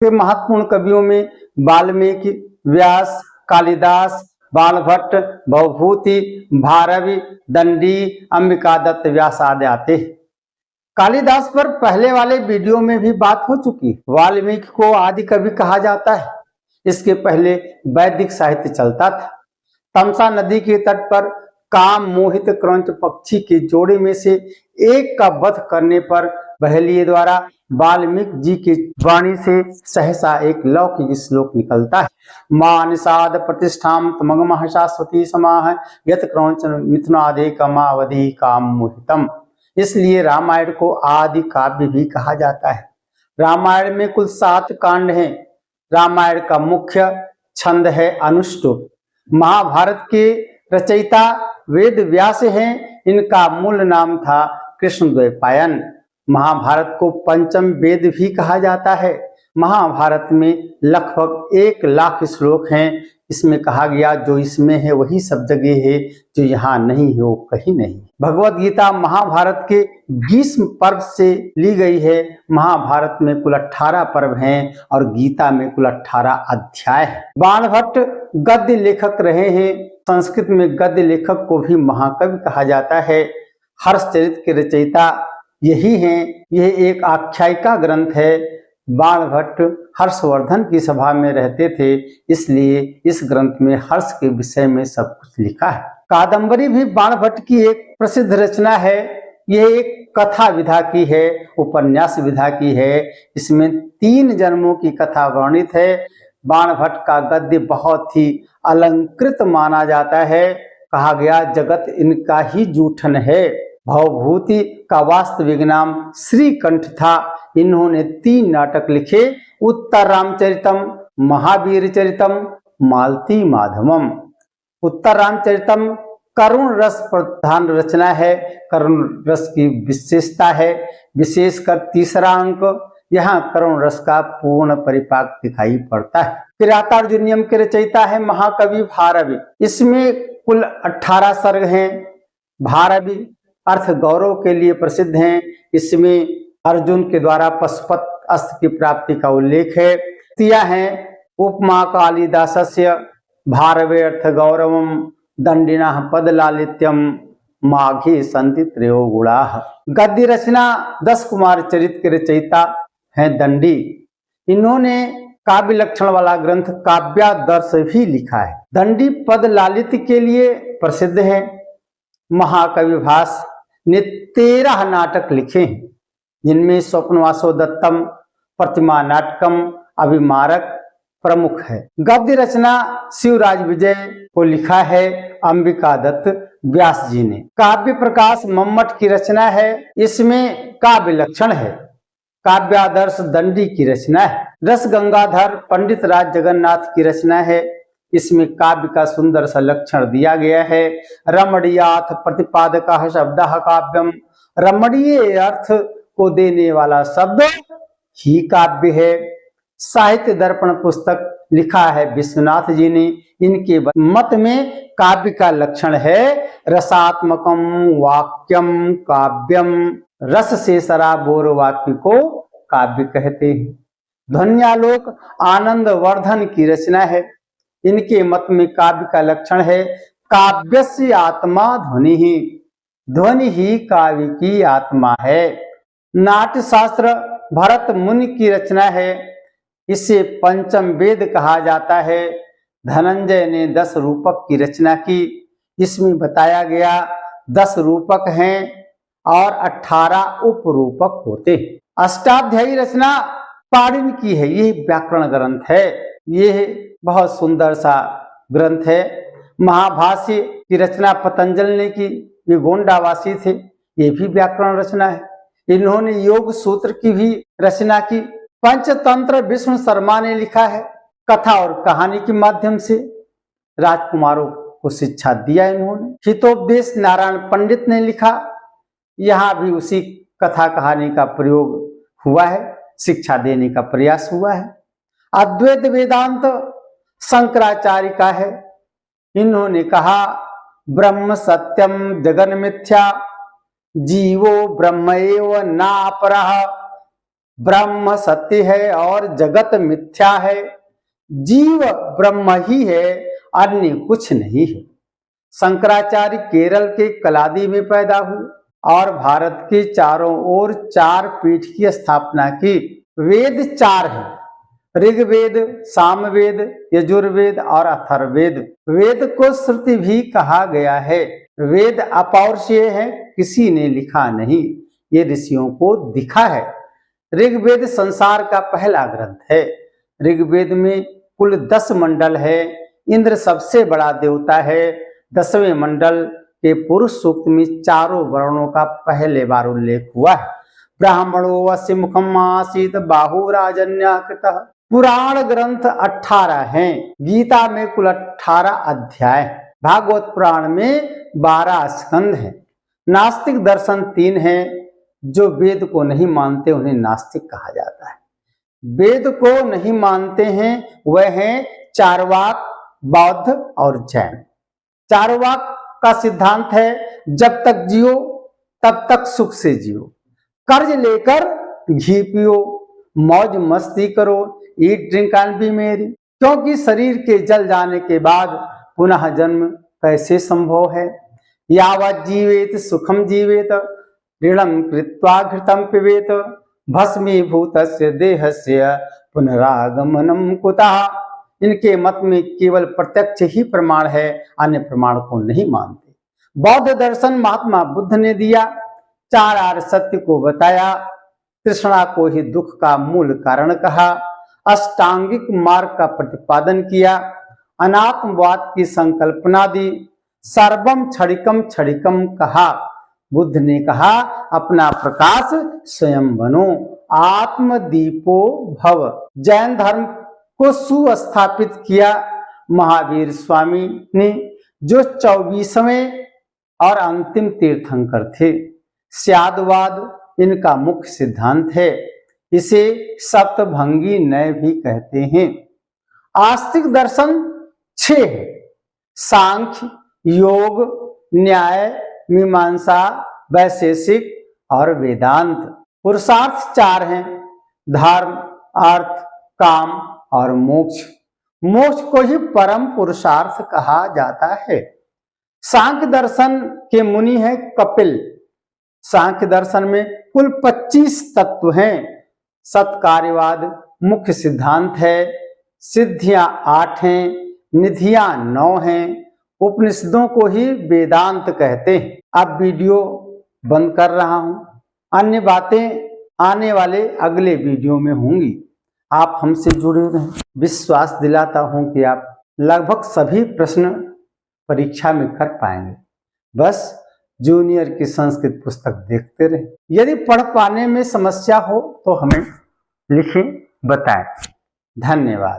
के महत्वपूर्ण कवियों में वाल्मीकि, व्यास, कालिदास, बाणभट्ट, भवभूति, भारवी, दंडी, अंबिका दत्त, व्यास आदि आते हैं। कालिदास पर पहले वाले वीडियो में भी बात हो चुकी है। वाल्मीकि को आदि कवि कहा जाता है। इसके पहले वैदिक साहित्य चलता था। तमसा नदी के तट पर काम मोहित क्रौंच पक्षी के जोड़े में से एक का वध करने पर बहेलिये द्वारा वाल्मीकि जी की वाणी से सहसा एक लौकिक श्लोक निकलता है। मां निषाद प्रतिष्ठाम तमगमः शाश्वती समाह यत क्रौंच मिथुनादे कमावधि काम मोहितम। इसलिए रामायण को आदि काव्य भी कहा जाता है। रामायण में कुल 7 कांड हैं। रामायण का मुख्य छंद है अनुष्टुप। महाभारत के रचयिता वेद व्यास हैं। इनका मूल नाम था कृष्णद्वैपायन। महाभारत को पंचम वेद भी कहा जाता है। महाभारत में लगभग 1 लाख श्लोक हैं। इसमें कहा गया जो इसमें है वही सब जगह है, जो यहाँ नहीं है वो कहीं नहीं। भगवत गीता महाभारत के 20 पर्व से ली गई है। महाभारत में कुल 18 पर्व हैं और गीता में कुल 18 अध्याय है। बाणभट्ट गद्य लेखक रहे हैं। संस्कृत में गद्य लेखक को भी महाकवि कहा जाता है। हर्षचरित के रचयिता यही हैं। यह एक आख्यायिका ग्रंथ है। बाणभट्ट हर्षवर्धन की सभा में रहते थे, इसलिए इस ग्रंथ में हर्ष के विषय में सब कुछ लिखा है। कादंबरी भी बाणभट्ट की एक प्रसिद्ध रचना है। यह एक कथा विधा की है, उपन्यास विधा की है। इसमें 3 जन्मों की कथा वर्णित है। बाणभट्ट का गद्य बहुत ही अलंकृत माना जाता है। कहा गया जगत इनका ही जूठन है। भवभूति का वास्तविक नाम श्रीकंठ था। इन्होंने 3 नाटक लिखे, उत्तर रामचरितम, महावीर चरितम, मालती माधवम। उत्तर रामचरितम करुण रस प्रधान रचना है। करुण रस की विशेषता है, विशेषकर 3रा अंक। यहाँ करुण रस का पूर्ण परिपाक दिखाई पड़ता है। किरातार्जुनीयम के रचयिता है महाकवि भारवी। इसमें कुल 18 सर्ग हैं। भारवी अर्थ गौरव के लिए प्रसिद्ध हैं। इसमें अर्जुन के द्वारा पशुपत अस्त्र की प्राप्ति का उल्लेख है। तिया है उपमा कालिदासस्य भारवे अर्थ गौरवम दंडिनः पद लालित्यम माघे संति त्रयो गुणाः। गद्य रचना 10 कुमार चरित के रचयिता हैं दंडी। इन्होंने काव्य लक्षण वाला ग्रंथ काव्यादर्श भी लिखा है। दंडी पद लालित्य के लिए प्रसिद्ध है। महाकवि भास ने 13 नाटक लिखे हैं, जिनमें स्वप्नवासो दत्तम, प्रतिमा नाटकम, अभिमारक प्रमुख है। गद्य रचना शिवराज विजय को लिखा है अंबिका दत्त व्यास जी ने। काव्य प्रकाश मम्मट की रचना है। इसमें काव्य लक्षण है। काव्यादर्श दंडी की रचना है। रस गंगाधर पंडित राज जगन्नाथ की रचना है। इसमें काव्य का सुंदर सा लक्षण दिया गया है। रमणीयाथ प्रतिपादक शब्द काव्यम। रमणीय अर्थ को देने वाला शब्द ही काव्य है। साहित्य दर्पण पुस्तक लिखा है विश्वनाथ जी ने। इनके मत में काव्य का लक्षण है रसात्मकम वाक्यम काव्यम। रस से सराबोर वाक्य को काव्य कहते हैं। ध्वन्यालोक आनंद वर्धन की रचना है। इनके मत में काव्य का लक्षण है काव्यस्य आत्मा ध्वनि ही। ध्वनि ही काव्य की आत्मा है। नाट्य शास्त्र भरत मुनि की रचना है। इसे पंचम वेद कहा जाता है। धनंजय ने 10 रूपक की रचना की। इसमें बताया गया 10 रूपक हैं और 18 उपरूपक होते हैं। अष्टाध्यायी रचना पाणिनि की है। ये व्याकरण ग्रंथ है। ये बहुत सुंदर सा ग्रंथ है। महाभाष्य की रचना पतंजलि ने की। ये गोंडावासी थे। ये भी व्याकरण रचना है। इन्होंने योग सूत्र की भी रचना की। पंचतंत्र विष्णु शर्मा ने लिखा है। कथा और कहानी के माध्यम से राजकुमारों को शिक्षा दिया इन्होंने। हितोपदेश नारायण पंडित ने लिखा। यहाँ भी उसी कथा कहानी का प्रयोग हुआ है, शिक्षा देने का प्रयास हुआ है। अद्वैत वेदांत शंकराचार्य का है। इन्होंने कहा ब्रह्म सत्यम जगन मिथ्या जीवो ब्रह्मैव नापरः ब्रह्म सत्य है और जगत मिथ्या है, जीव ब्रह्म ही है, अन्य कुछ नहीं है। शंकराचार्य केरल के कलादी में पैदा हुए और भारत के चारों ओर 4 पीठ की स्थापना की। वेद 4 हैं, ऋग्वेद, सामवेद, यजुर्वेद और अथर्ववेद। वेद को श्रुति भी कहा गया है। वेद अपौरुषेय है, किसी ने लिखा नहीं, ये ऋषियों को दिखा है। ऋग्वेद संसार का पहला ग्रंथ है। ऋग्वेद में कुल 10 मंडल है। इंद्र सबसे बड़ा देवता है। 10वें मंडल के पुरुष सूक्त में चारों वर्णों का पहले बार उल्लेख हुआ है। ब्राह्मणो अस्य मुखम आसीत बाहुराजन्याकृतः। पुराण ग्रंथ 18 हैं। गीता में कुल 18 अध्याय। भागवत पुराण में 12 स्कंद हैं। नास्तिक दर्शन 3 हैं। जो वेद को नहीं मानते उन्हें नास्तिक कहा जाता है। वेद को नहीं मानते हैं वह हैं चार्वाक, बौद्ध और जैन। चार्वाक का सिद्धांत है जब तक जियो तब तक सुख से जियो, कर्ज लेकर घी पियो, मौज मस्ती करो, ईट ड्रिंक एंड बी मेरी, क्योंकि शरीर के जल जाने के बाद पुनः जन्म कैसे संभव है। यावत् जीवेत सुखम जीवेत, ऋणम कृत्वा घृतम पिबेत, भस्मीभूतस्य देहस्य पुनरागमनम कुतः। इनके मत में केवल प्रत्यक्ष ही प्रमाण है, अन्य प्रमाण को नहीं मानते। बौद्ध दर्शन महात्मा बुद्ध ने दिया। 4 आर्य सत्य को बताया, तृष्णा को ही दुख का मूल कारण कहा, अष्टांगिक मार्ग का प्रतिपादन किया, अनात्मवाद की संकल्पना दी, सर्वम क्षणिकम क्षणिकम कहा। बुद्ध ने कहा अपना प्रकाश स्वयं बनो, आत्मदीपो भव। जैन धर्म को सुस्थापित किया महावीर स्वामी ने, जो 24वें और अंतिम तीर्थंकर थे। स्यादवाद इनका मुख्य सिद्धांत है। इसे सप्तभंगी न्याय भी कहते हैं। आस्तिक दर्शन 6 है, सांख्य, योग, न्याय, मीमांसा, वैशेषिक और वेदांत। पुरुषार्थ 4 हैं, धर्म, अर्थ, काम और मोक्ष। मोक्ष को ही परम पुरुषार्थ कहा जाता है। सांख्य दर्शन के मुनि हैं कपिल। सांख्य दर्शन में कुल 25 तत्व हैं। सत्कार्यवाद मुख्य सिद्धांत है। सिद्धियां 8 हैं, निधियां 9 हैं। उपनिषदों को ही वेदांत कहते हैं। अब वीडियो बंद कर रहा हूं। अन्य बातें आने वाले अगले वीडियो में होंगी। आप हमसे जुड़े रहें। विश्वास दिलाता हूं कि आप लगभग सभी प्रश्न परीक्षा में कर पाएंगे। बस जूनियर की संस्कृत पुस्तक देखते रहें। यदि पढ़ पाने में समस्या हो तो हमें लिखें, बताएं। धन्यवाद।